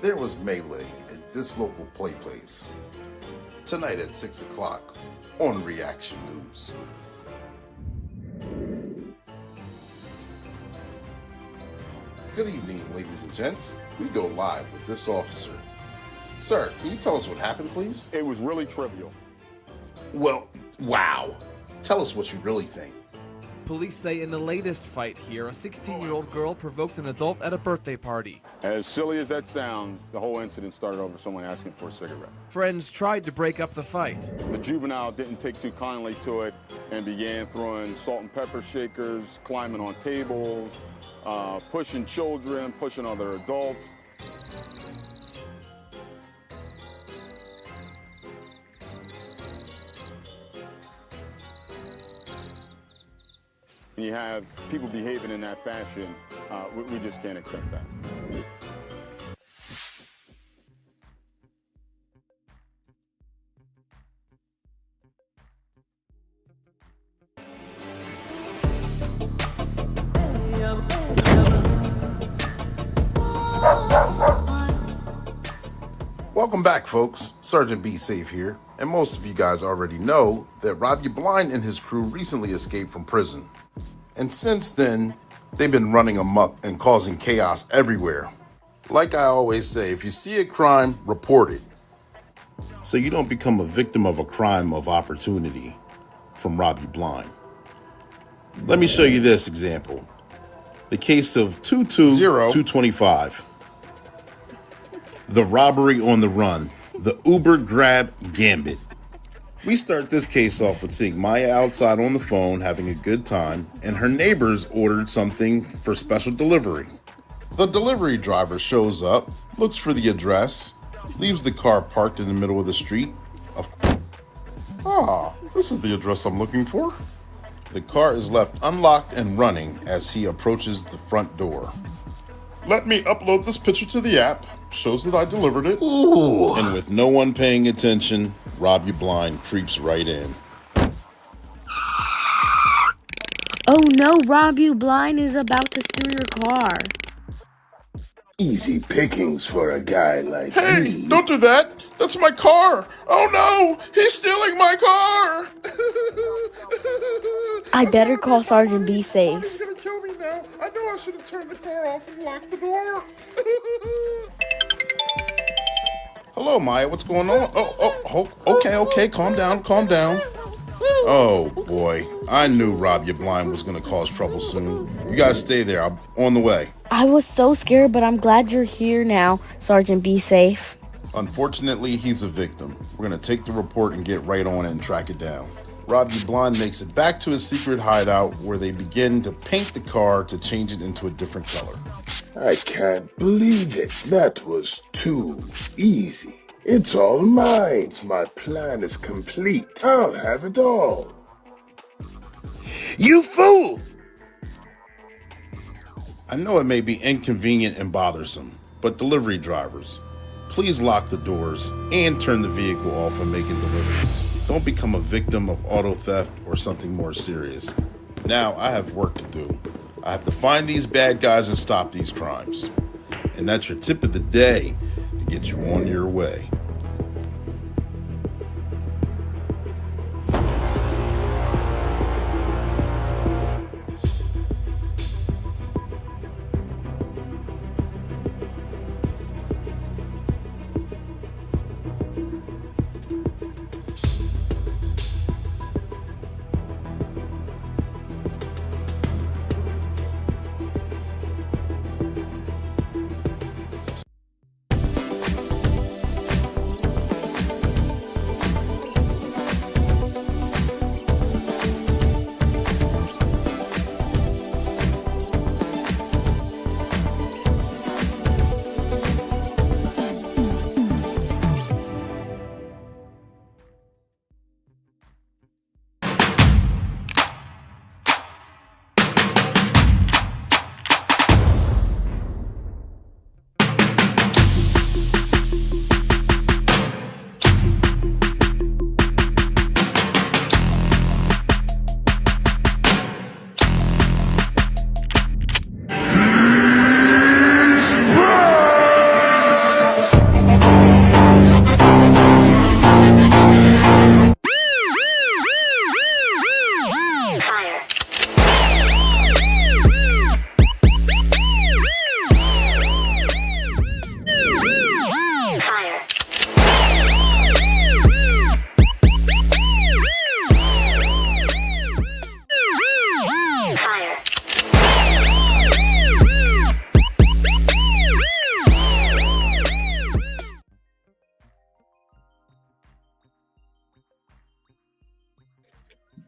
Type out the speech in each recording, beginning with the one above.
There was melee at this local play place tonight at 6 o'clock on Reaction News. Good evening, ladies and gents. We go live with this officer. Sir, can you tell us what happened, please? It was really trivial. Well, wow. Tell us what you really think. Police say in the latest fight here, a 16-year-old girl provoked an adult at a birthday party. As silly as that sounds, the whole incident started over someone asking for a cigarette. Friends tried to break up the fight. The juvenile didn't take too kindly to it and began throwing salt and pepper shakers, climbing on tables, pushing children, pushing other adults. When you have people behaving in that fashion, we just can't accept that. Welcome back, folks. Sergeant Be Safe here, and most of you guys already know that Rob Blind and his crew recently escaped from prison. And since then, they've been running amok and causing chaos everywhere. Like I always say, if you see a crime, report it, so you don't become a victim of a crime of opportunity from Rob Blind. Let me show you this example. The case of 220-225. The robbery on the run. The Uber grab gambit. We start this case off with seeing Maya outside on the phone having a good time, and her neighbors ordered something for special delivery. The delivery driver shows up, looks for the address, leaves the car parked in the middle of the street. This is the address I'm looking for. The car is left unlocked and running as he approaches the front door. Let me upload this picture to the app. Shows that I delivered it. Ooh. And with no one paying attention, Rob Blind creeps right in. Oh no, Rob Blind is about to steal your car. Easy pickings for a guy like Hey, me. don't do that. That's my car. Oh no, he's stealing my car. I better call Sergeant Be Safe. He's gonna kill me now. I know I should have turned the car off and locked the door. Hello, Maya. What's going on? Okay. Calm down. Oh boy, I knew Rob Blind was gonna cause trouble soon. You guys stay there. I'm on the way. I was so scared, but I'm glad you're here now, Sergeant Be Safe. Unfortunately, he's a victim. We're gonna take the report and get right on it and track it down. Rob Blind makes it back to his secret hideout where they begin to paint the car to change it into a different color. I can't believe it. That was too easy. It's all mine. My plan is complete. I'll have it all. You fool! I know it may be inconvenient and bothersome, but delivery drivers, please lock the doors and turn the vehicle off when making deliveries. Don't become a victim of auto theft or something more serious. Now I have work to do. I have to find these bad guys and stop these crimes. And that's your tip of the day to get you on your way.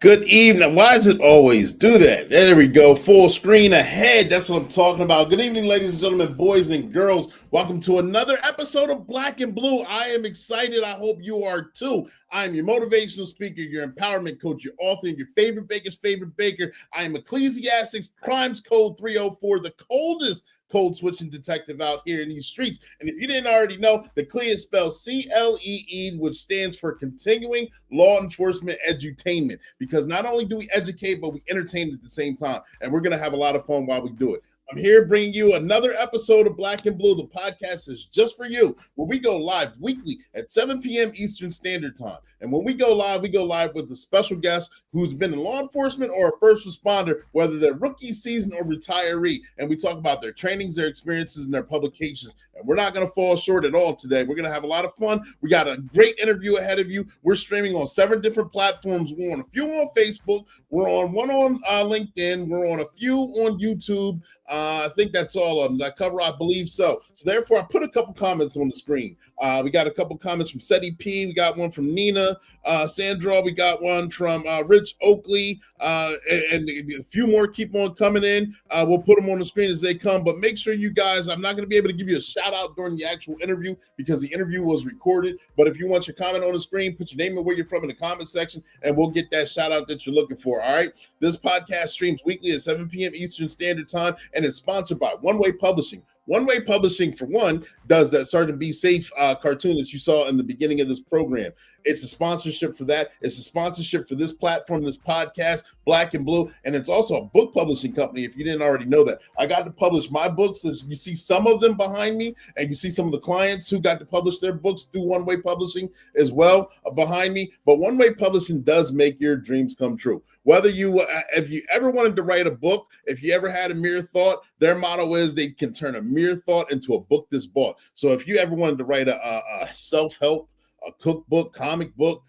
Good evening. Why does it always do that? There we go. Full screen ahead. That's what I'm talking about. Good evening, ladies and gentlemen, boys and girls. Welcome to another episode of Black and Blue. I am excited. I hope you are too. I am your motivational speaker, your empowerment coach, your author, and your favorite baker's favorite baker. I am Ecclesiastics Crimes Code 304, the coldest code switching detective out here in these streets. And if you didn't already know, the CLE is spelled C-L-E-E, which stands for Continuing Law Enforcement Edutainment, because not only do we educate, but we entertain at the same time. And we're going to have a lot of fun while we do it. I'm here bringing you another episode of Black and Blue. The podcast is just for you, where we go live weekly at 7 p.m. Eastern Standard Time. And when we go live with a special guest who's been in law enforcement or a first responder, whether they're rookie, season, or retiree. And we talk about their trainings, their experiences, and their publications. And we're not going to fall short at all today. We're going to have a lot of fun. We got a great interview ahead of you. We're streaming on 7 different platforms. We're on a few on Facebook. We're on one on LinkedIn. We're on a few on YouTube. I think that's all of them. I cover, I believe so. So therefore, I put a couple comments on the screen. We got a couple comments from Seti P. We got one from Nina Sandra. We got one from Rich Oakley. And a few more keep on coming in. We'll put them on the screen as they come. But make sure you guys, I'm not going to be able to give you a shout out during the actual interview because the interview was recorded. But if you want your comment on the screen, put your name and where you're from in the comment section, and we'll get that shout out that you're looking for. All right. This podcast streams weekly at 7 p.m. Eastern Standard Time, and it's sponsored by One Way Publishing. One Way Publishing, for one, does that Sergeant Be Safe cartoon that you saw in the beginning of this program. It's a sponsorship for that. It's a sponsorship for this platform, this podcast, Black and Blue, and it's also a book publishing company, if you didn't already know that. I got to publish my books. As you see some of them behind me, and you see some of the clients who got to publish their books through One Way Publishing as well behind me. But One Way Publishing does make your dreams come true. Whether you, if you ever wanted to write a book, if you ever had a mere thought, their motto is they can turn a mere thought into a book that's bought. So if you ever wanted to write a self-help, a cookbook, comic book,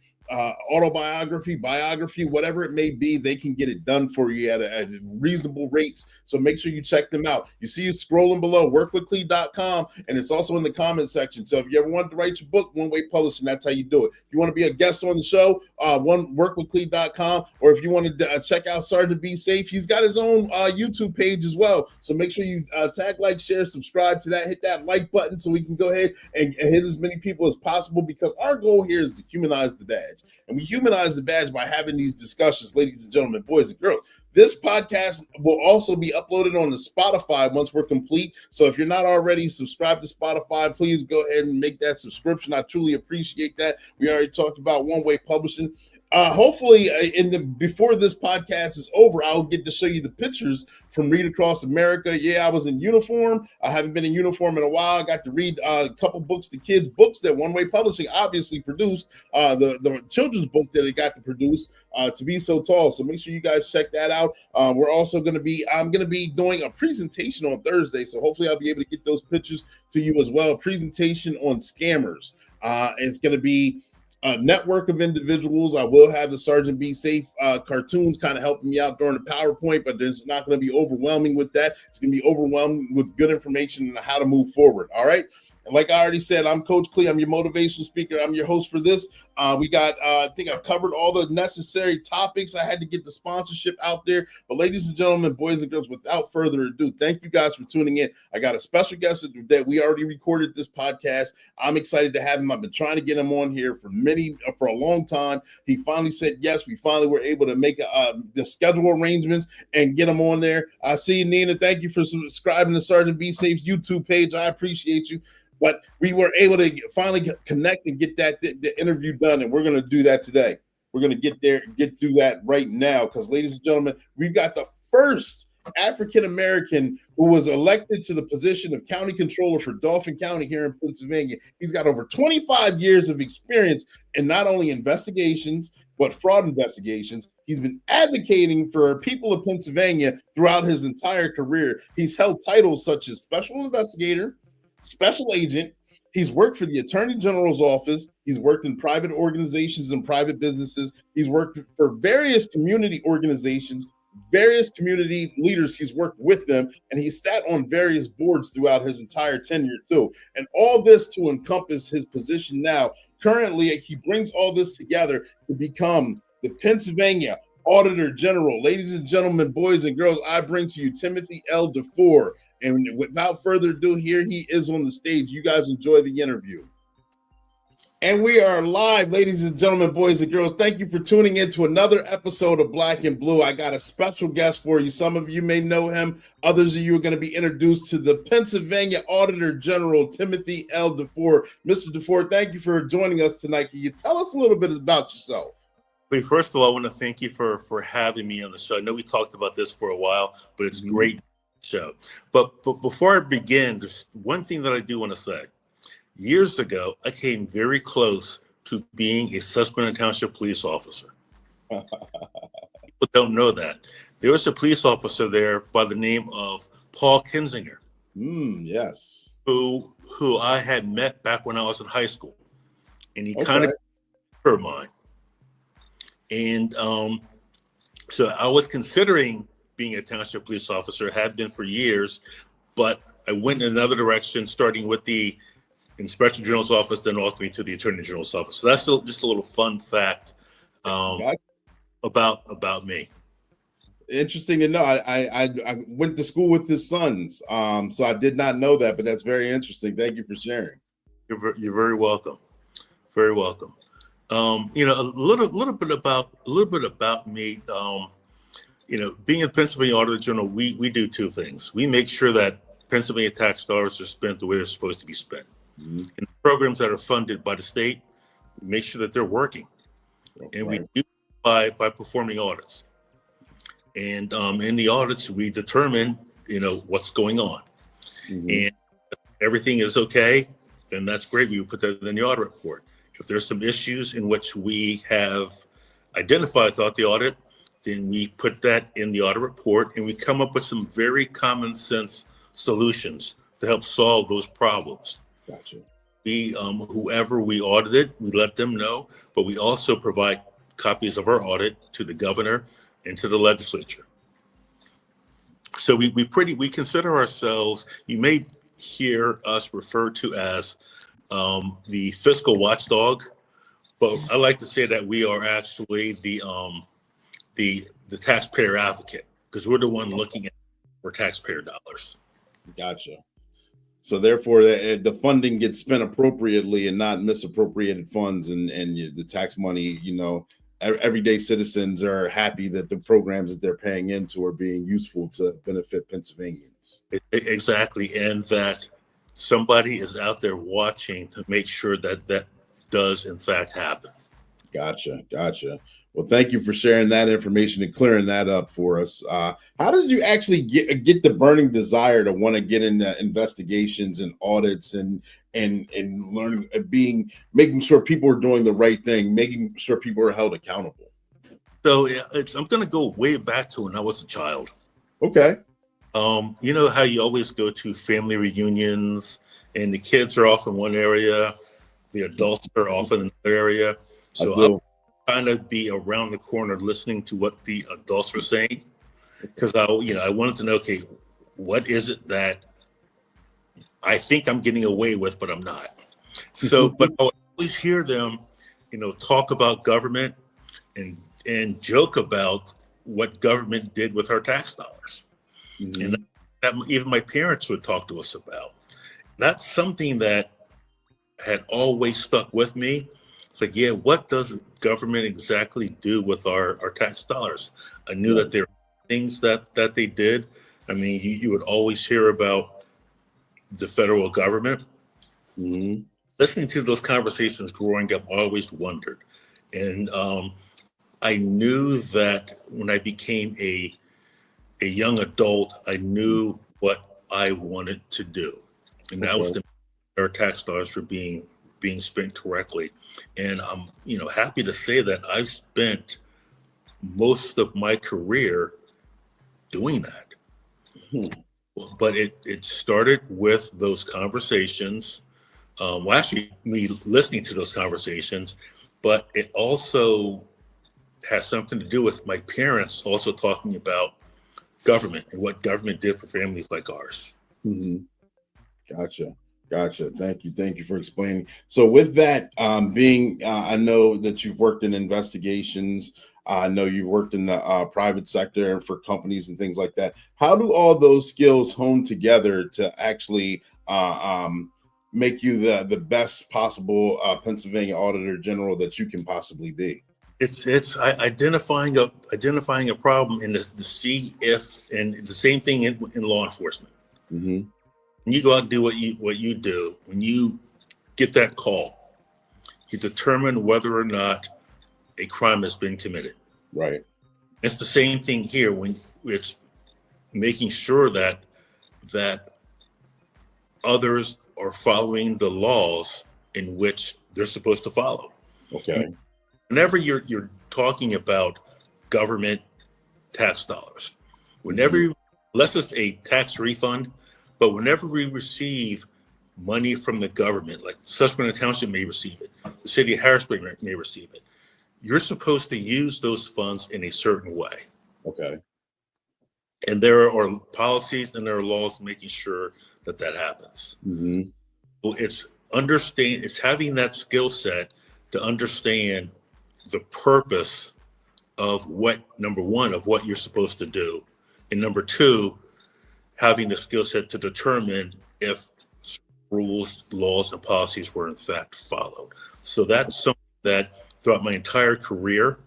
autobiography, biography, whatever it may be, they can get it done for you at reasonable rates. So make sure you check them out. You see it scrolling below, workwithclee.com, and it's also in the comment section. So if you ever wanted to write your book, One Way Publishing, that's how you do it. If you want to be a guest on the show, workwithclee.com, or if you want to check out Sergeant Be Safe, he's got his own YouTube page as well. So make sure you tag, like, share, subscribe to that, hit that like button so we can go ahead and hit as many people as possible, because our goal here is to humanize the badge. And we humanize the badge by having these discussions, ladies and gentlemen, boys and girls. This podcast will also be uploaded on the Spotify once we're complete. So if you're not already subscribed to Spotify, please go ahead and make that subscription. I truly appreciate that. We already talked about One Way Publishing. Hopefully, before this podcast is over, I'll get to show you the pictures from Read Across America. Yeah, I was in uniform. I haven't been in uniform in a while. I got to read a couple books to kids, books that One Way Publishing obviously produced. The children's book that it got to produce, To Be So Tall. So make sure you guys check that out. We're also I'm going to be doing a presentation on Thursday. So hopefully I'll be able to get those pictures to you as well. A presentation on scammers. It's going to be a network of individuals. I will have the Sergeant Be Safe cartoons kind of helping me out during the PowerPoint, but there's not going to be overwhelming with that. It's going to be overwhelming with good information on how to move forward. All right. And like I already said, I'm Coach Clee. I'm your motivational speaker. I'm your host for this. We got, I think I've covered all the necessary topics. I had to get the sponsorship out there. But ladies and gentlemen, boys and girls, without further ado, thank you guys for tuning in. I got a special guest that we already recorded this podcast. I'm excited to have him. I've been trying to get him on here for a long time. He finally said yes. We finally were able to make the schedule arrangements and get him on there. I see you, Nina. Thank you for subscribing to Sergeant Be Safe's YouTube page. I appreciate you. But we were able to finally connect and get the interview done, and we're going to do that today. We're going to do that right now, because, ladies and gentlemen, we've got the first African-American who was elected to the position of county controller for Dauphin County here in Pennsylvania. He's got over 25 years of experience in not only investigations, but fraud investigations. He's been advocating for people of Pennsylvania throughout his entire career. He's held titles such as special investigator, special agent. He's worked for the Attorney General's office. He's worked in private organizations and private businesses. He's worked for various community organizations, various community leaders. He's worked with them, and he sat on various boards throughout his entire tenure too. And all this to encompass his position now. Currently, he brings all this together to become the Pennsylvania Auditor General. Ladies and gentlemen, boys and girls, I bring to you Timothy L. DeFoor. And without further ado, here he is on the stage. You guys enjoy the interview. And we are live, ladies and gentlemen, boys and girls. Thank you for tuning in to another episode of Black and Blue. I got a special guest for you. Some of you may know him. Others of you are going to be introduced to the Pennsylvania Auditor General, Timothy L. DeFoor. Mr. DeFoor, thank you for joining us tonight. Can you tell us a little bit about yourself? First of all, I want to thank you for having me on the show. I know we talked about this for a while, but it's great show. But before I begin, there's one thing that I do want to say. Years ago, I came very close to being a Susquehanna Township police officer. People don't know that. There was a police officer there by the name of Paul Kinzinger. Yes. Who I had met back when I was in high school. And he kind of of mine. And so I was considering being a township police officer, had been for years, but I went in another direction, starting with the Inspector General's office, then ultimately to the Attorney General's office. So that's just a little fun fact about me. Interesting to know. I went to school with his sons, so I did not know that, but that's very interesting. Thank you for sharing. You're very welcome. Very welcome. A little bit about me. Being a Pennsylvania Auditor General, we do two things. We make sure that Pennsylvania tax dollars are spent the way they're supposed to be spent. And the programs that are funded by the state, we make sure that they're working. And we do by performing audits. And in the audits, we determine, what's going on. And if everything is okay, then that's great. We would put that in the audit report. If there's some issues in which we have identified throughout the audit, then we put that in the audit report and we come up with some very common sense solutions to help solve those problems. Gotcha. Whoever we audited, we let them know, but we also provide copies of our audit to the governor and to the legislature. So we consider ourselves, you may hear us referred to as the fiscal watchdog, but I like to say that we are actually the taxpayer advocate, because we're the one looking at for taxpayer dollars. Gotcha. So therefore, the funding gets spent appropriately and not misappropriated funds, and the tax money. Everyday citizens are happy that the programs that they're paying into are being useful to benefit Pennsylvanians. Exactly, and that somebody is out there watching to make sure that does in fact happen. Gotcha. Well, thank you for sharing that information and clearing that up for us. How did you actually get the burning desire to want to get into investigations and audits and learning, making sure people are doing the right thing, making sure people are held accountable? So I'm going to go way back to when I was a child. Okay. You know how you always go to family reunions and the kids are off in one area, the adults are off in another area. So I'm trying to be around the corner listening to what the adults are saying, because I wanted to know, okay, what is it that I think I'm getting away with, but I'm not. So, but I would always hear them, talk about government and joke about what government did with our tax dollars. And that even my parents would talk to us about. That's something that had always stuck with me. It's like, yeah, what does government exactly do with our tax dollars? I knew that there were things that they did. I mean, you would always hear about the federal government. Listening to those conversations growing up, I always wondered. And I knew that when I became a young adult, I knew what I wanted to do. And that was our tax dollars were being spent correctly. And I'm happy to say that I've spent most of my career doing that. But it started with those conversations. Actually, me listening to those conversations, but it also has something to do with my parents also talking about government and what government did for families like ours. Gotcha. Thank you for explaining. So with that I know that you've worked in investigations. I know you worked in the private sector and for companies and things like that. How do all those skills hone together to actually make you the best possible Pennsylvania Auditor General that you can possibly be? It's identifying a problem and to see if, and the same thing in law enforcement. Mm-hmm. When you go out and do what you do, when you get that call, you determine whether or not a crime has been committed. Right. It's the same thing here when it's making sure that others are following the laws in which they're supposed to follow. Okay. Whenever you're talking about government tax dollars, unless it's a tax refund, but whenever we receive money from the government, like Susquehanna Township may receive it, the city of Harrisburg may receive it, you're supposed to use those funds in a certain way. Okay. And there are policies and there are laws making sure that happens. Mm-hmm. Well, it's having that skill set to understand the purpose of number one, of what you're supposed to do. And number two, having the skill set to determine if rules, laws, and policies were in fact followed. So that's something that throughout my entire career,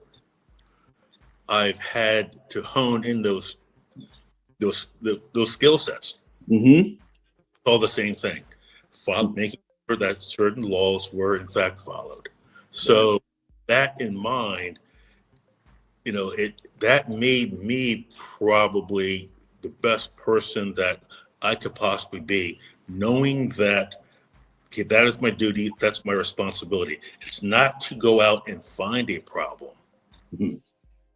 I've had to hone in those skill sets. Mm-hmm. All the same thing, making sure that certain laws were in fact followed. So that in mind, that made me probably the best person that I could possibly be, knowing that, okay, that is my duty, that's my responsibility. It's not to go out and find a problem. Mm-hmm.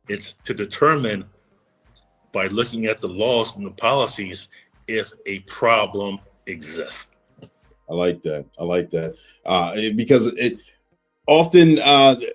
It's to determine by looking at the laws and the policies if a problem exists. I like that. Because it often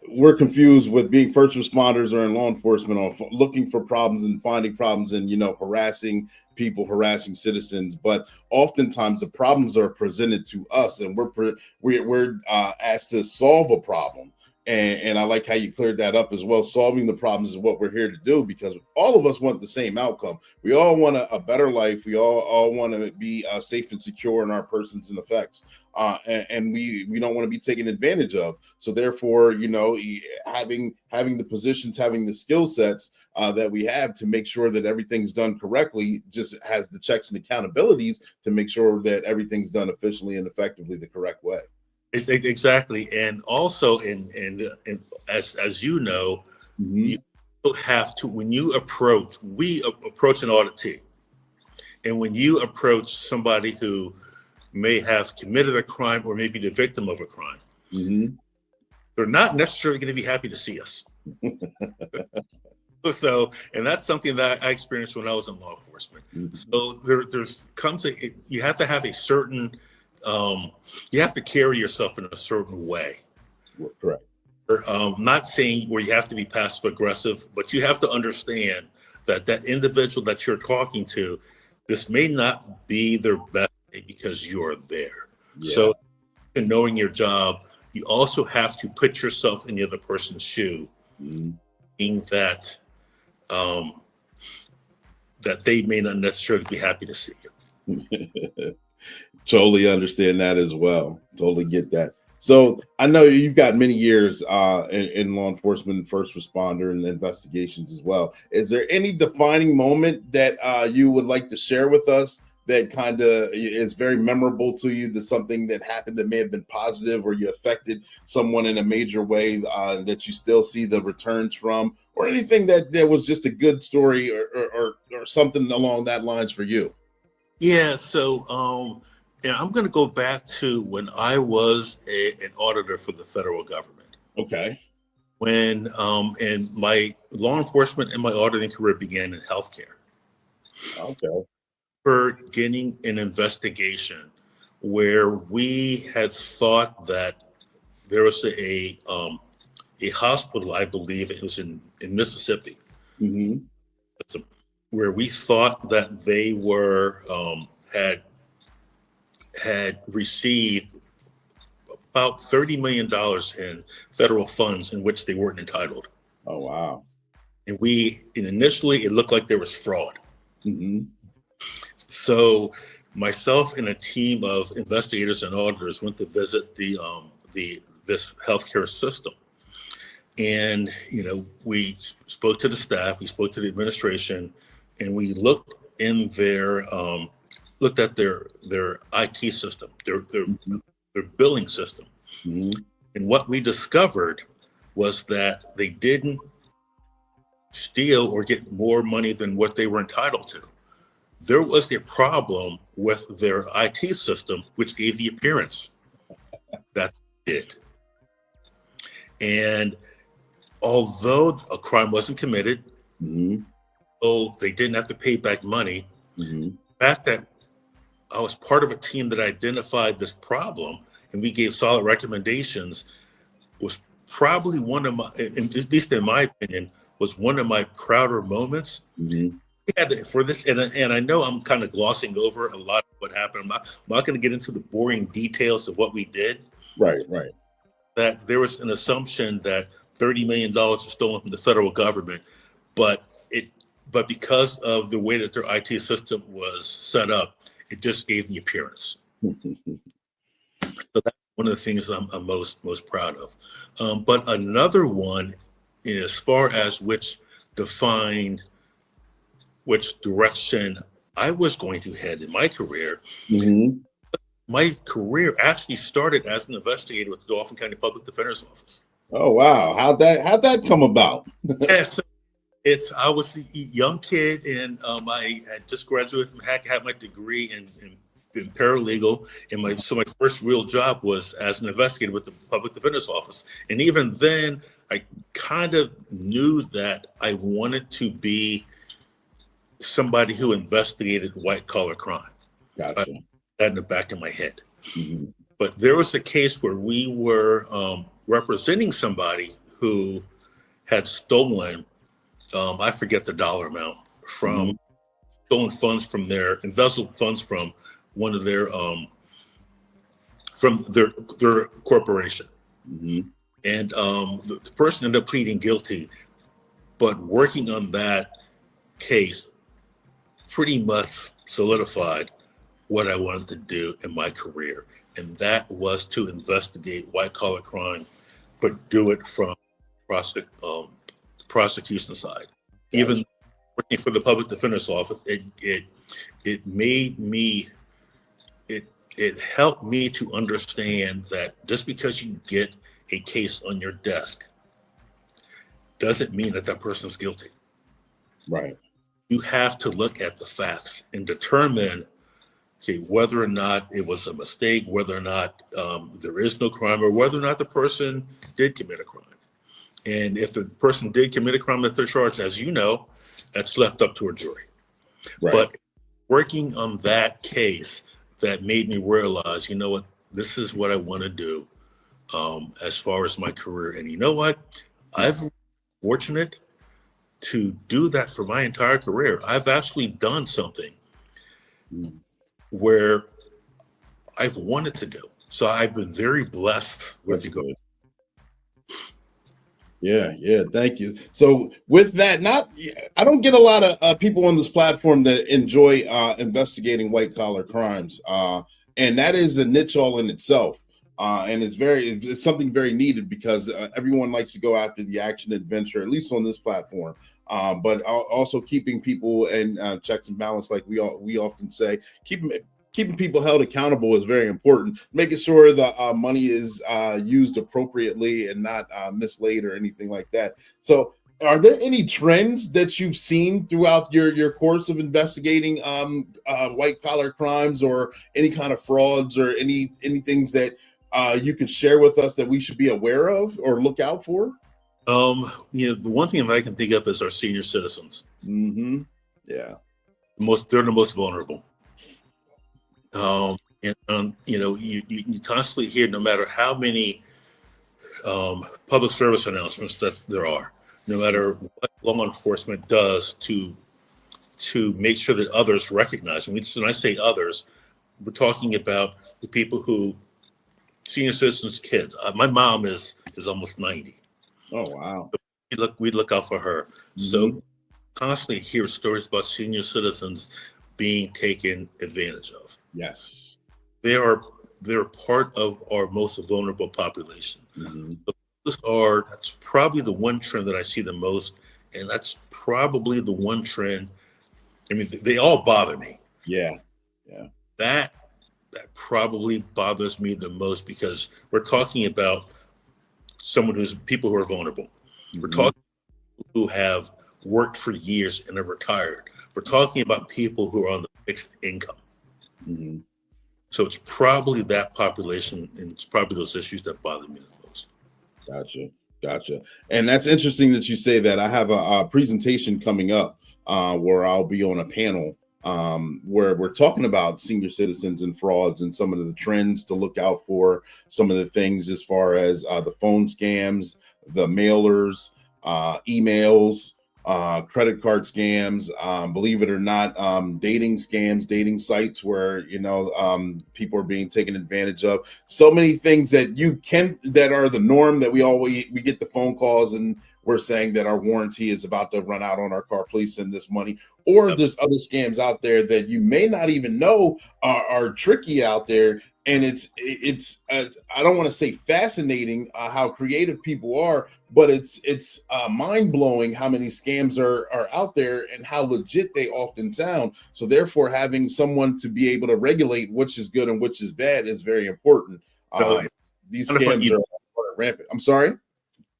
we're confused with being first responders or in law enforcement on looking for problems and finding problems and harassing people, harassing citizens. But oftentimes the problems are presented to us, and we're asked to solve a problem. And I like how you cleared that up as well. Solving the problems is what we're here to do, because all of us want the same outcome. We all want a better life. We all want to be safe and secure in our persons and effects. And we don't want to be taken advantage of. So therefore, having the positions, having the skill sets that we have to make sure that everything's done correctly, just has the checks and accountabilities to make sure that everything's done efficiently and effectively the correct way. Exactly, and also, as you know, Mm-hmm. you have to, when we approach an auditee, and when you approach somebody who may have committed a crime or may be the victim of a crime, mm-hmm. they're not necessarily going to be happy to see us. So, and that's something that I experienced when I was in law enforcement. Mm-hmm. So you have to have a certain, you have to carry yourself in a certain way. Correct. Not saying where you have to be passive aggressive, but you have to understand that individual that you're talking to, this may not be their best day because you're there. Yeah. So in knowing your job, you also have to put yourself in the other person's shoe, mm-hmm. meaning that that they may not necessarily be happy to see you. Totally understand that as well. Totally get that. So I know you've got many years in law enforcement, first responder, and investigations as well. Is there any defining moment that you would like to share with us that kind of is very memorable to you, that something that happened that may have been positive, or you affected someone in a major way that you still see the returns from, or anything that was just a good story or something along that lines for you? Yeah, so and I'm going to go back to when I was an auditor for the federal government. Okay. When and my law enforcement and my auditing career began in healthcare. Okay. For getting an investigation where we had thought that there was a hospital, I believe it was in Mississippi, mm-hmm. where we thought that they were had received about $30 million in federal funds in which they weren't entitled. Oh, wow. And initially it looked like there was fraud. Mm-hmm. So myself and a team of investigators and auditors went to visit this healthcare system. And, we spoke to the staff, we spoke to the administration, and we looked in looked at their IT system, their billing system. Mm-hmm. And what we discovered was that they didn't steal or get more money than what they were entitled to. There was a problem with their IT system, which gave the appearance that they did. And although a crime wasn't committed, Mm-hmm. so they didn't have to pay back money, Mm-hmm. the fact that I was part of a team that identified this problem and we gave solid recommendations was probably one of my, at least in my opinion, was one of my prouder moments. Mm-hmm. We had to, for this, and I know I'm kind of glossing over a lot of what happened. I'm not going to get into the boring details of what we did. Right. That there was an assumption that $30 million was stolen from the federal government, but because of the way that their IT system was set up, it just gave the appearance. So that's one of the things I'm most proud of. But another one, as far as which direction I was going to head in my career, Mm-hmm. my career actually started as an investigator with the Dauphin County Public Defender's Office. Oh wow! How'd that come about? Yes, I was a young kid, and I had just graduated from Hackett, had my degree in paralegal, and my first real job was as an investigator with the Public Defender's Office. And even then, I kind of knew that I wanted to be somebody who investigated white collar crime. Gotcha. That in the back of my head. Mm-hmm. But there was a case where we were representing somebody who had stolen, I forget the dollar amount, from stolen funds from embezzled funds from one of from their corporation. Mm-hmm. And the person ended up pleading guilty, but working on that case pretty much solidified what I wanted to do in my career. And that was to investigate white collar crime, but do it from prosecution side. Gotcha. Even working for the Public Defender's Office, it made me, it helped me to understand that just because you get a case on your desk doesn't mean that person's guilty. Right. You have to look at the facts and determine whether or not it was a mistake, whether or not there is no crime, or whether or not the person did commit a crime. And if the person did commit a crime, if they're charged, as you know, that's left up to a jury. Right. But working on that case, that made me realize, you know what, this is what I want to do as far as my career. And you know what, I've been fortunate to do that for my entire career. I've actually done something where I've wanted to do. So I've been very blessed with the goal. Yeah, thank you. So with that, I don't get a lot of people on this platform that enjoy investigating white collar crimes, and that is a niche all in itself. And it's something very needed because everyone likes to go after the action adventure, at least on this platform. But also keeping people in checks and balance, like we often say, keeping people held accountable is very important. Making sure the money is used appropriately and not mislaid or anything like that. So, are there any trends that you've seen throughout your course of investigating white collar crimes, or any kind of frauds, or any things that you could share with us that we should be aware of or look out for? The one thing that I can think of is our senior citizens. Mm-hmm. Yeah. They're the most vulnerable. You constantly hear, no matter how many public service announcements that there are, no matter what law enforcement does to make sure that others recognize. When I say others, we're talking about the people who, senior citizens' kids. My mom is almost 90. Oh wow! We look out for her. So constantly hear stories about senior citizens being taken advantage of. Yes. They're part of our most vulnerable population. That's probably the one trend that I see the most, and that's probably the one trend. I mean, they all bother me. Yeah. That probably bothers me the most, because we're talking about people who are vulnerable. We're talking about people who have worked for years and are retired. We're talking about people who are on the fixed income. So it's probably that population, and it's probably those issues that bother me the most. Gotcha. And that's interesting that you say that. I have a presentation coming up where I'll be on a panel where we're talking about senior citizens and frauds and some of the trends to look out for, some of the things as far as the phone scams, the mailers, emails, credit card scams, believe it or not, dating scams, dating sites where, people are being taken advantage of. So many things that are the norm, that we get the phone calls and we're saying that our warranty is about to run out on our car, please send this money. Or there's other scams out there that you may not even know are tricky out there. And it's I don't want to say fascinating how creative people are, but it's mind blowing how many scams are out there and how legit they often sound. So therefore, having someone to be able to regulate which is good and which is bad is very important. These scams are rampant. I'm sorry.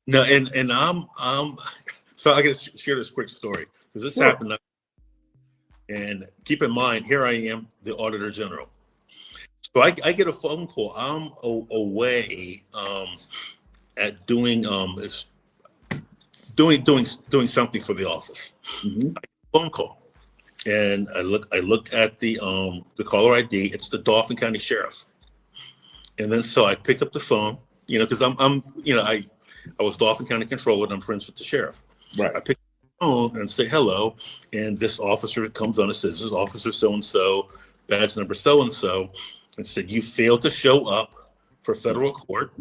No, and I'm so I can share this quick story, because this happened. And keep in mind, here I am, the Auditor General. So I get a phone call. I'm away at doing something for the office. I get a phone call, and I look at the caller ID. It's the Dauphin County Sheriff. And then so I pick up the phone, because I was Dauphin County Controller and I'm friends with the sheriff. Right. I pick up the phone and say hello, and this officer comes on and says, "This is Officer so and so, badge number so and so." And said, "You failed to show up for federal court,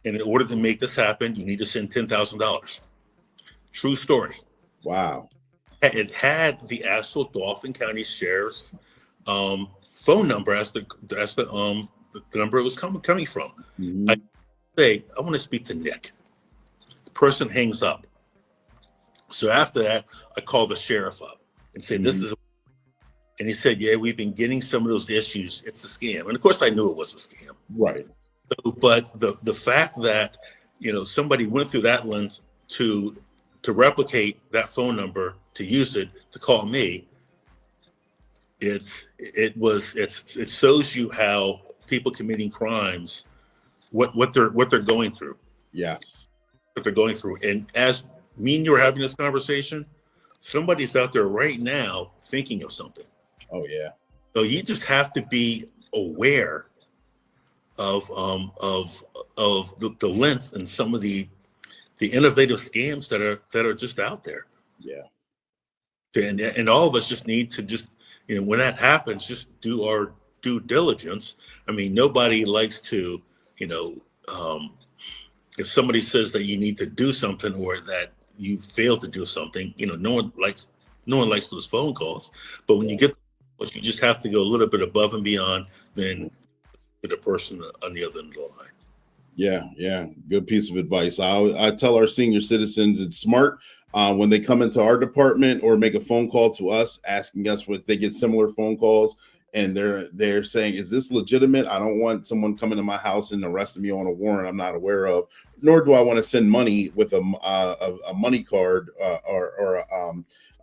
and in order to make this happen, you need to send $10,000. True story. Wow. It had the actual Dauphin County Sheriff's phone number as the number it was coming from. I say, "I want to speak to Nick." The person hangs up. So after that, I call the sheriff up and say, "This is," and he said, "Yeah, we've been getting some of those issues. It's a scam." And of course, I knew it was a scam. Right. So, but the fact that somebody went through that lens to replicate that phone number, to use it to call me, it shows you how people committing crimes, what they're going through. Yes. What they're going through. And as me and you are having this conversation, somebody's out there right now thinking of something. Oh yeah. So you just have to be aware of the lengths and some of the innovative scams that are just out there. Yeah. And all of us just need to just, when that happens, just do our due diligence. I mean, nobody likes to, if somebody says that you need to do something or that you fail to do something, no one likes those phone calls. But when you get, you just have to go a little bit above and beyond than the person on the other end of the line. Yeah. Good piece of advice. I tell our senior citizens it's smart when they come into our department or make a phone call to us asking us what they get similar phone calls and they're saying, "Is this legitimate? I don't want someone coming to my house and arresting me on a warrant I'm not aware of, nor do I want to send money with a money card or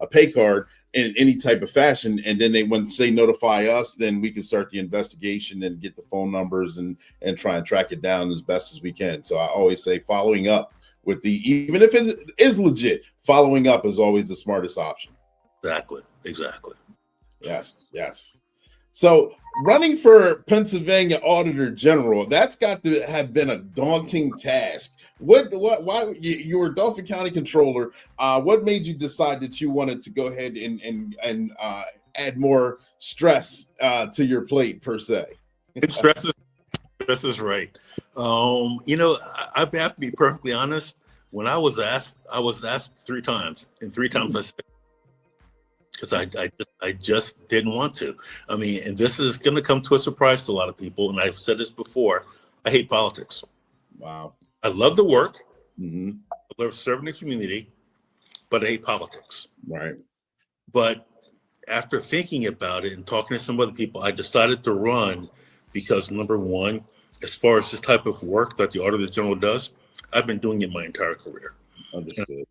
a pay card in any type of fashion." And then once they notify us, then we can start the investigation and get the phone numbers and try and track it down as best as we can. So I always say following up with even if it is legit, following up is always the smartest option. Exactly. Yes. So running for Pennsylvania Auditor General, that's got to have been a daunting task. Why you were Dauphin County Controller? What made you decide that you wanted to go ahead and add more stress to your plate per se? Stress is right. I have to be perfectly honest. when I was asked 3 times, and 3 times I said, because I just didn't want to. I mean, and this is going to come to a surprise to a lot of people. And I've said this before. I hate politics. Wow. I love the work. Mm-hmm. I love serving the community, but I hate politics. Right. But after thinking about it and talking to some other people, I decided to run because, number one, as far as this type of work that the Auditor General does, I've been doing it my entire career. Understood.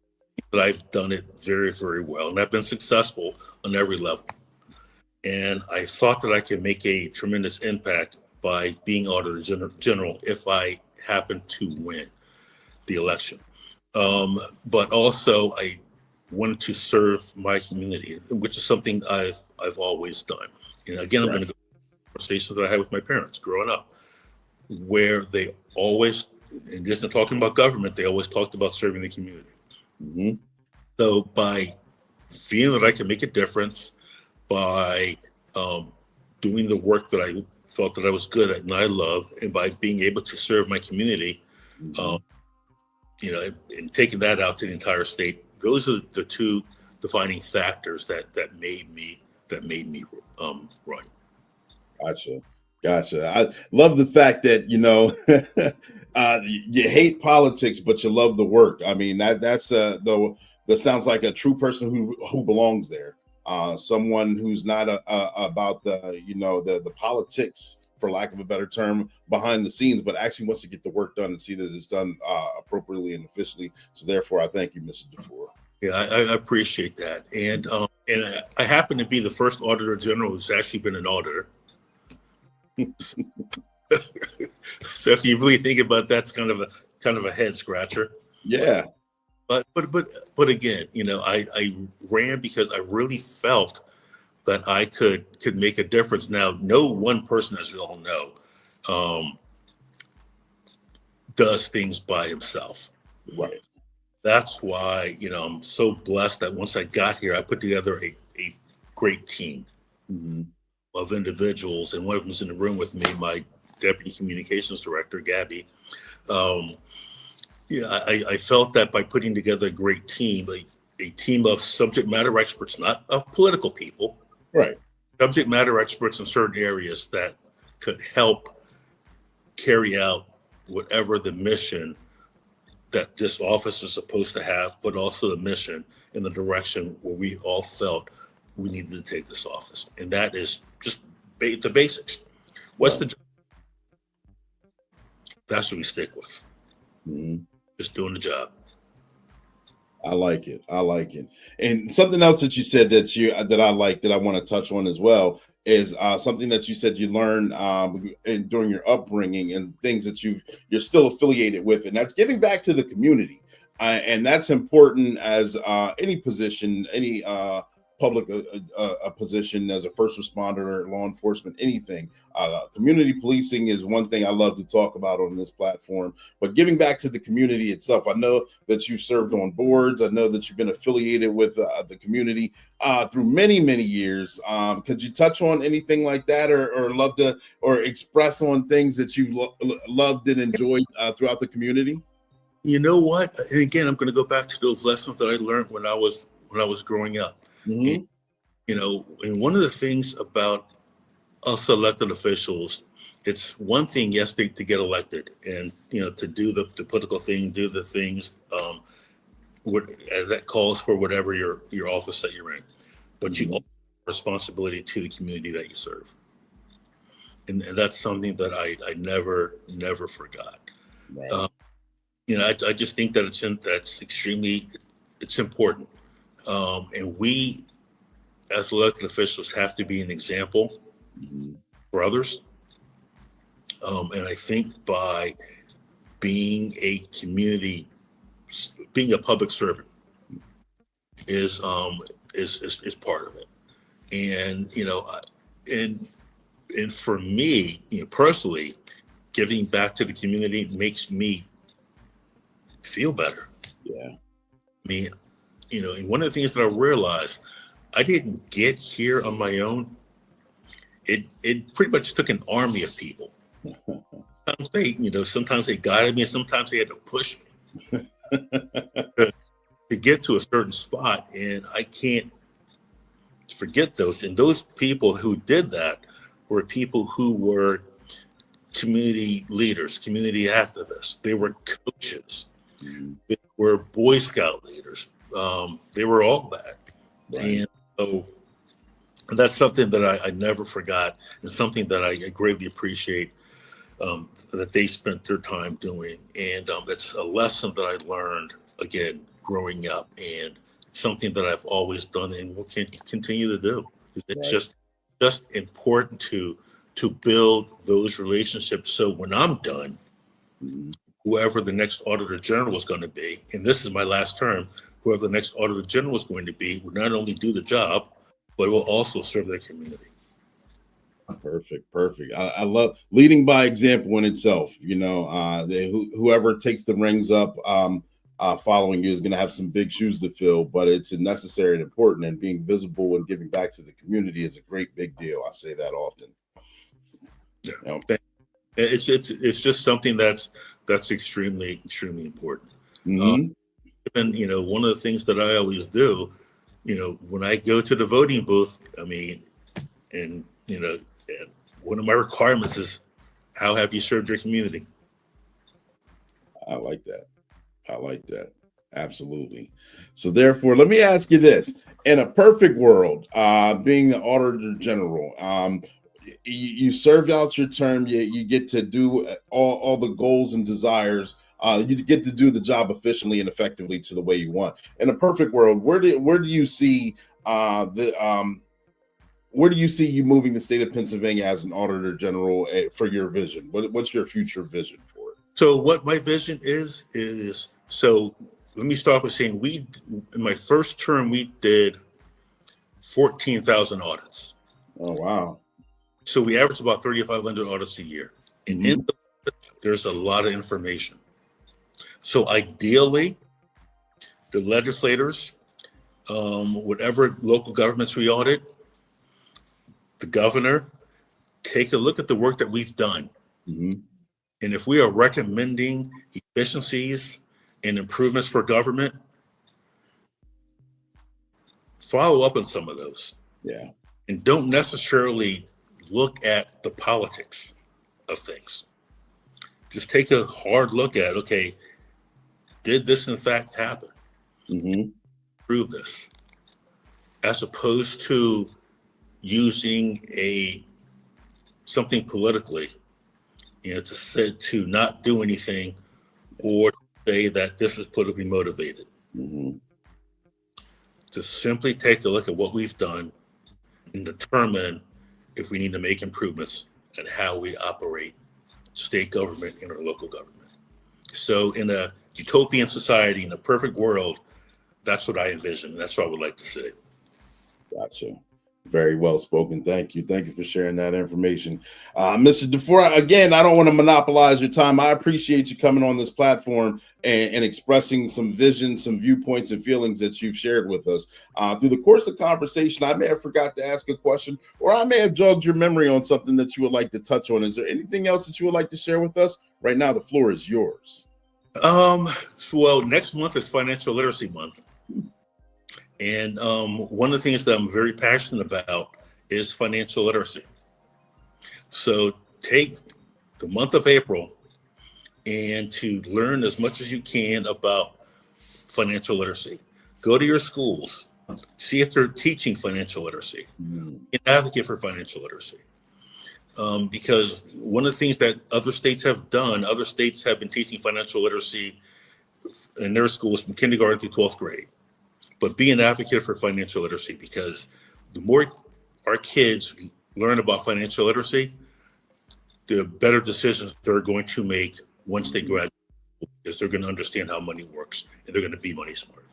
But I've done it very, very well, and I've been successful on every level. And I thought that I could make a tremendous impact by being Auditor General if I happen to win the election. But also, I wanted to serve my community, which is something I've always done. And again, I'm going to go to the conversations that I had with my parents growing up, where they always, and just talking about government, they always talked about serving the community. Mm-hmm. So by feeling that I can make a difference, by doing the work that I felt that I was good at and I love, and by being able to serve my community, you know, and taking that out to the entire state, those are the 2 defining factors that made me run. Gotcha. I love the fact that, you know, you hate politics, but you love the work. I mean, that sounds like a true person who belongs there. Someone who's not about the politics, for lack of a better term, behind the scenes, but actually wants to get the work done and see that it's done appropriately and officially. So therefore, I thank you, Mr. DeFoor. Yeah, I appreciate that. And I happen to be the first Auditor General who's actually been an auditor. So if you really think about that, it's kind of a head scratcher. Yeah. But again, you know, I ran because I really felt that I could make a difference. Now, no one person, as we all know, does things by himself. Right. That's why, you know, I'm so blessed that once I got here, I put together a great team of individuals, and one of them's in the room with me, my Deputy Communications Director, Gabby. Yeah, I felt that by putting together a great team, a team of subject matter experts, not of political people, right? Subject matter experts in certain areas that could help carry out whatever the mission that this office is supposed to have, but also the mission in the direction where we all felt we needed to take this office. And that is just the basics. What's the job? That's what we stick with. Just doing the job. I like it. And something else that you said that I like, that I want to touch on as well, is something that you said you learned during your upbringing and things that you're still affiliated with, and that's giving back to the community. And that's important as any position, any public position, as a first responder, law enforcement, anything. Community policing is one thing I love to talk about on this platform, but giving back to the community itself. I know that you've served on boards. I know that you've been affiliated with the community through many, many years. Could you touch on anything like that, or love to, or express on things that you've loved and enjoyed throughout the community? You know what? And again, I'm going to go back to those lessons that I learned when I was growing up. And, you know, and one of the things about us elected officials, it's one thing, yes, to get elected and, you know, to do the political thing, do the things that calls for whatever your office that you're in, but you also have responsibility to the community that you serve. And that's something that I never forgot. Right. You know, I just think that that's extremely important. And we, as elected officials, have to be an example for others. And I think by being a public servant is part of it. And, you know, and for me, you know, personally, giving back to the community makes me feel better. Yeah. I mean, you know, and one of the things that I realized, I didn't get here on my own. It pretty much took an army of people. Sometimes they guided me, and sometimes they had to push me. to get to a certain spot, and I can't forget those. And those people who did that were people who were community leaders, community activists. They were coaches. They were Boy Scout leaders. They were all that. Right. And so that's something that I never forgot, and something that I greatly appreciate that they spent their time doing. And that's a lesson that I learned, again, growing up, and something that I've always done and will continue to do. It's just important to build those relationships. So when I'm done, whoever the next Auditor General is going to be, and this is my last term, whoever the next Auditor General is going to be will not only do the job, but will also serve their community. Perfect. I love leading by example in itself. You know, whoever takes the rings up following you is going to have some big shoes to fill, but it's necessary and important, and being visible and giving back to the community is a great big deal. I say that often. Yeah. You know? It's just something that's extremely important. And you know, one of the things that I always do, you know, when I go to the voting booth, I mean, and you know, and one of my requirements is, how have you served your community? I like that. Absolutely. So therefore, let me ask you this: in a perfect world, being the Auditor General, you served out your term, you get to do all the goals and desires. You get to do the job efficiently and effectively to the way you want. In a perfect world, where do you see where do you see you moving the state of Pennsylvania as an Auditor General for your vision? What's your future vision for it? So what my vision is so let me start with saying in my first term, we did 14,000 audits. Oh, wow. So we averaged about 3,500 audits a year. And in there's a lot of information. So ideally, the legislators, whatever local governments we audit, the governor, take a look at the work that we've done. And if we are recommending efficiencies and improvements for government, follow up on some of those. Yeah. And don't necessarily look at the politics of things. Just take a hard look at, okay, did this in fact happen? Prove this, as opposed to using something politically, you know, to not do anything, or say that this is politically motivated. To simply take a look at what we've done and determine if we need to make improvements and how we operate state government and our local government. So in a utopian society, in a perfect world, that's what I envision. That's what I would like to see. Gotcha. Very well spoken. Thank you. Thank you for sharing that information. Mr. DeFoor, again, I don't want to monopolize your time. I appreciate you coming on this platform and expressing some vision, some viewpoints and feelings that you've shared with us. Through the course of conversation, I may have forgot to ask a question, or I may have jogged your memory on something that you would like to touch on. Is there anything else that you would like to share with us? Right now, the floor is yours. Well, next month is Financial Literacy Month. And one of the things that I'm very passionate about is financial literacy. So take the month of April and to learn as much as you can about financial literacy. Go to your schools, see if they're teaching financial literacy, and advocate for financial literacy. Because one of the things that other states have done, other states have been teaching financial literacy in their schools from kindergarten through 12th grade. But be an advocate for financial literacy, because the more our kids learn about financial literacy, the better decisions they're going to make once they graduate, because they're going to understand how money works and they're going to be money smart.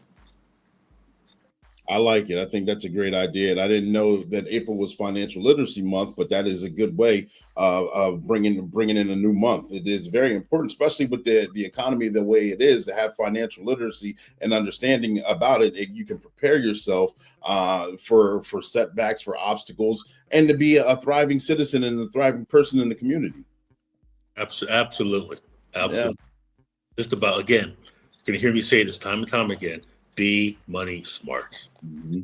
I like it. I think that's a great idea. And I didn't know that April was Financial Literacy Month, but that is a good way of bringing in a new month. It is very important, especially with the economy the way it is, to have financial literacy and understanding about it. You can prepare yourself for setbacks, for obstacles, and to be a thriving citizen and a thriving person in the community. Absolutely. Yeah. Just about, again, You're going to hear me say this time and time again. Be money smart. Mm-hmm.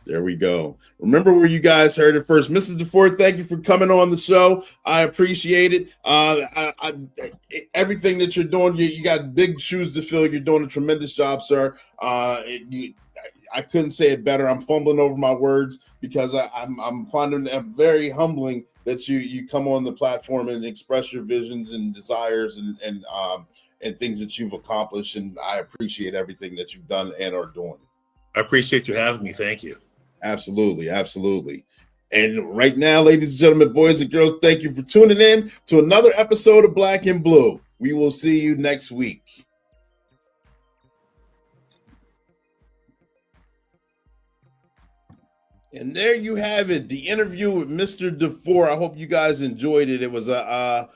There we go. Remember where you guys heard it first. Mr. DeFoor, thank you for coming on the show. I appreciate it. Everything that you're doing, you got big shoes to fill. You're doing a tremendous job, sir. I couldn't say it better. I'm fumbling over my words because I'm finding it very humbling that you come on the platform and express your visions and desires and things that you've accomplished. And I appreciate everything that you've done and are doing. I appreciate you having me. Thank you. Absolutely. Absolutely. And right now, ladies and gentlemen, boys and girls, thank you for tuning in to another episode of Black and Blue. We will see you next week. And there you have it, the interview with Mr. DeFoor. I hope you guys enjoyed it. It was a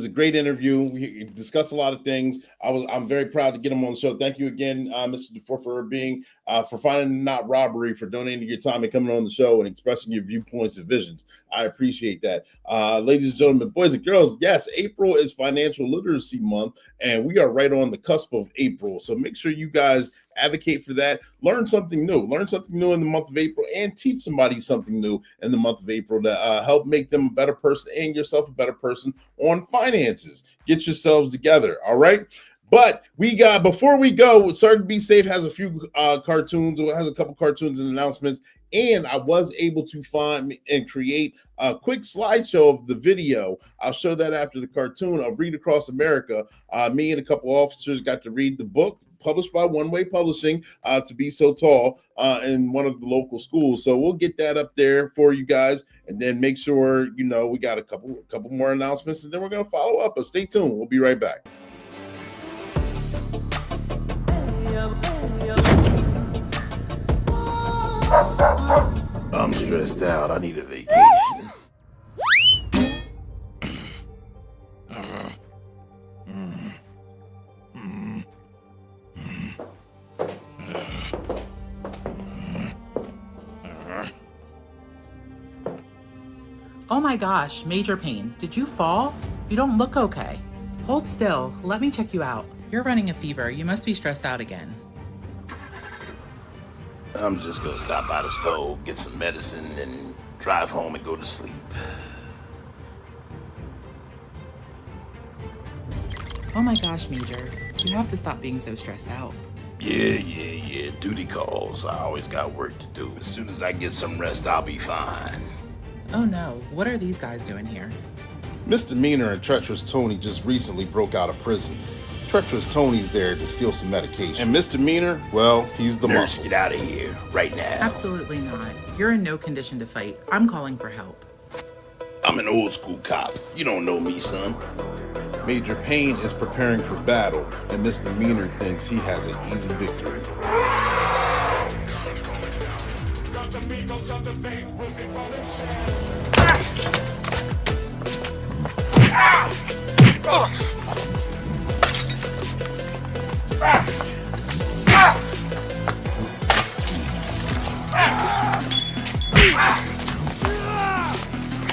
great interview. We discussed a lot of things. I'm very proud to get him on the show. Thank you again, Mr. DeFoor, for finding not robbery, for donating your time and coming on the show and expressing your viewpoints and visions. I appreciate that. Ladies and gentlemen, boys and girls, yes, April is Financial Literacy Month, and we are right on the cusp of April. So make sure you guys advocate for that. Learn something new in the month of April, and teach somebody something new in the month of April to help make them a better person and yourself a better person on finances. Get yourselves together. All right. But before we go, Sergeant Be Safe has a few cartoons, or has a couple cartoons and announcements. And I was able to find and create a quick slideshow of the video. I'll show that after the cartoon of Read Across America. Me and a couple officers got to read the book, published by One Way Publishing, To Be So Tall, in one of the local schools. So we'll get that up there for you guys, and then make sure we got a couple more announcements, and then we're going to follow up. But stay tuned. We'll be right back. I'm stressed out. I need a vacation. Oh my gosh, major pain. Did you fall? You don't look okay. Hold still. Let me check you out. You're running a fever. You must be stressed out again. I'm just gonna stop by the store, get some medicine, and drive home and go to sleep. Oh my gosh, Major. You have to stop being so stressed out. Yeah. Duty calls. I always got work to do. As soon as I get some rest, I'll be fine. Oh no, what are these guys doing here? Misdemeanor and Treacherous Tony just recently broke out of prison. Treacherous Tony's there to steal some medication. And Misdemeanor, well, he's the muscle. Get out of here, right now. Absolutely not. You're in no condition to fight. I'm calling for help. I'm an old school cop. You don't know me, son. Major Payne is preparing for battle, and Misdemeanor thinks he has an easy victory.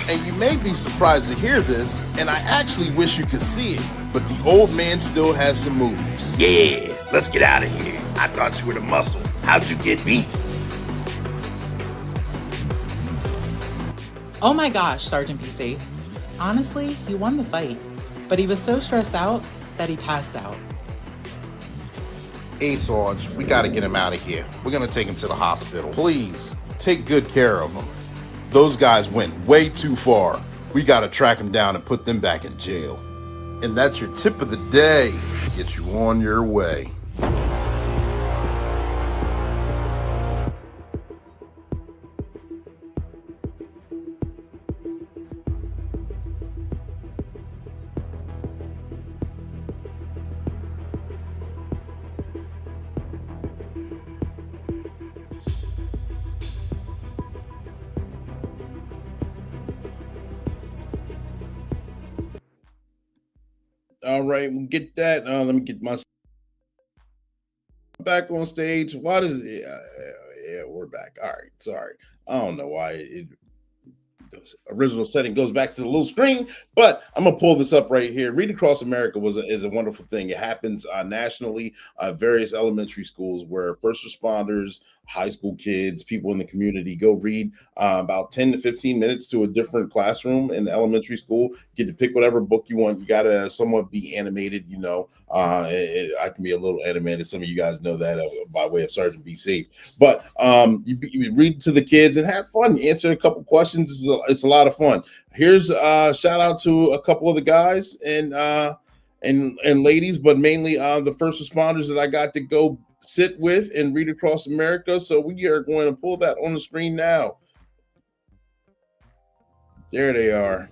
And you may be surprised to hear this, and I actually wish you could see it, but the old man still has some moves. Yeah, let's get out of here. I thought you were the muscle. How'd you get beat? Oh my gosh, Sergeant Be Safe. Honestly, he won the fight, but he was so stressed out that he passed out. Hey, Sarge, we gotta get him out of here. We're gonna take him to the hospital. Please, take good care of him. Those guys went way too far. We gotta track them down and put them back in jail. And that's your tip of the day. Get you on your way. All right, we'll get that. Let me get my back on stage. Why does it? Yeah, we're back. All right, sorry. I don't know why original setting goes back to the little screen, but I'm gonna pull this up right here. Read Across America is a wonderful thing. It happens nationally, various elementary schools where first responders, high school kids, people in the community go read about 10 to 15 minutes to a different classroom in the elementary school. Get to pick whatever book you want. You gotta somewhat be animated, you know. I can be a little animated. Some of you guys know that by way of Sergeant Be Safe. But you read to the kids and have fun. You answer a couple questions. It's a lot of fun. Here's a shout out to a couple of the guys and ladies, but mainly the first responders that I got to go sit with and read Across America. So we are going to pull that on the screen now. There they are.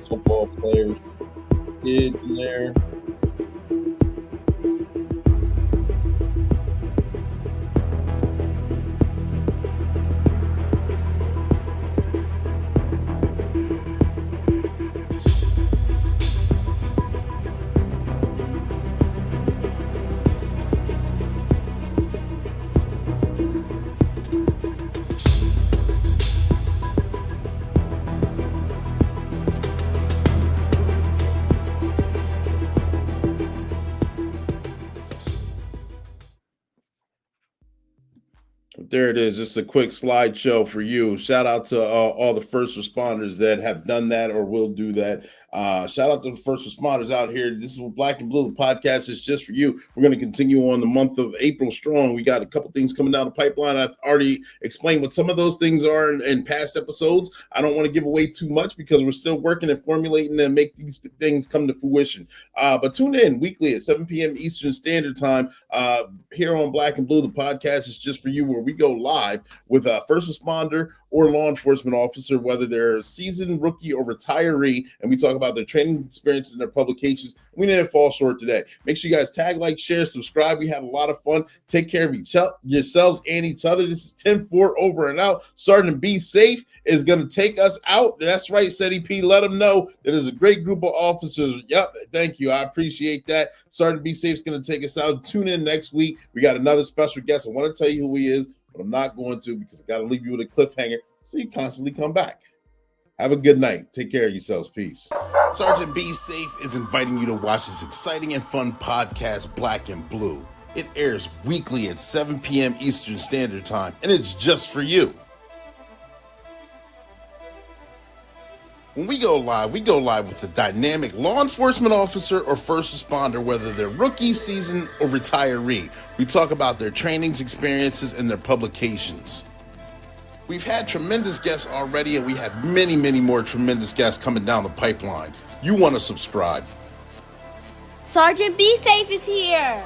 Football players, kids in there. There it is. Just a quick slideshow for you. Shout out to all the first responders that have done that or will do that. Shout out to the first responders out here. This is Black and Blue. The podcast is just for you. We're going to continue on the month of April strong. We got a couple things coming down the pipeline. I've already explained what some of those things are in past episodes. I don't want to give away too much because we're still working and formulating and make these things come to fruition. But tune in weekly at 7 p.m. Eastern Standard Time here on Black and Blue. The podcast is just for you, where we go live with a first responder or law enforcement officer, whether they're seasoned, rookie, or retiree, and we talk about their training experiences and their publications. We didn't fall short today. Make sure you guys tag, like, share, subscribe. We had a lot of fun. Take care of yourselves and each other. This is 10-4 over and out. Sergeant Be Safe is going to take us out. That's right, SETI P. Let them know that there's a great group of officers. Yep, thank you. I appreciate that. Sergeant Be Safe is going to take us out. Tune in next week. We got another special guest. I want to tell you who he is, but I'm not going to because I got to leave you with a cliffhanger so you constantly come back. Have a good night. Take care of yourselves. Peace. Sergeant Be Safe is inviting you to watch this exciting and fun podcast, Black and Blue. It airs weekly at 7 p.m. Eastern Standard Time, and it's just for you. When we go live with a dynamic law enforcement officer or first responder, whether they're rookie, seasoned, or retiree. We talk about their trainings, experiences, and their publications. We've had tremendous guests already, and we have many, many more tremendous guests coming down the pipeline. You want to subscribe. Sergeant Be Safe is here.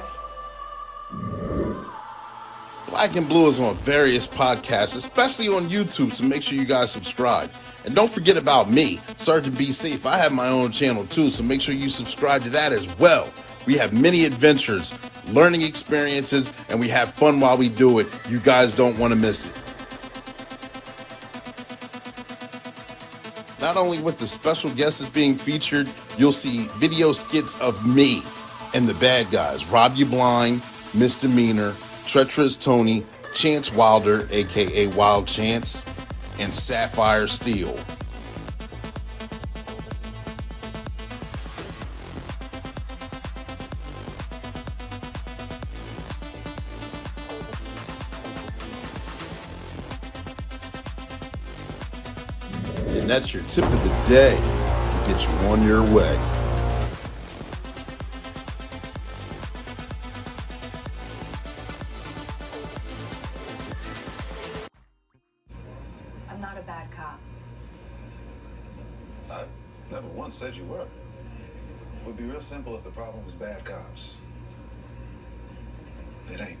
Black and Blue is on various podcasts, especially on YouTube, so make sure you guys subscribe. And don't forget about me, Sergeant Be Safe. I have my own channel too, so make sure you subscribe to that as well. We have many adventures, learning experiences, and we have fun while we do it. You guys don't want to miss it. Not only with the special guests that's being featured, you'll see video skits of me and the bad guys, Rob You Blind, Misdemeanor, Treacherous Tony, Chance Wilder, aka Wild Chance, and Sapphire Steel. And that's your tip of the day to get you on your way. I'm not a bad cop. I never once said you were. It would be real simple if the problem was bad cops. It ain't.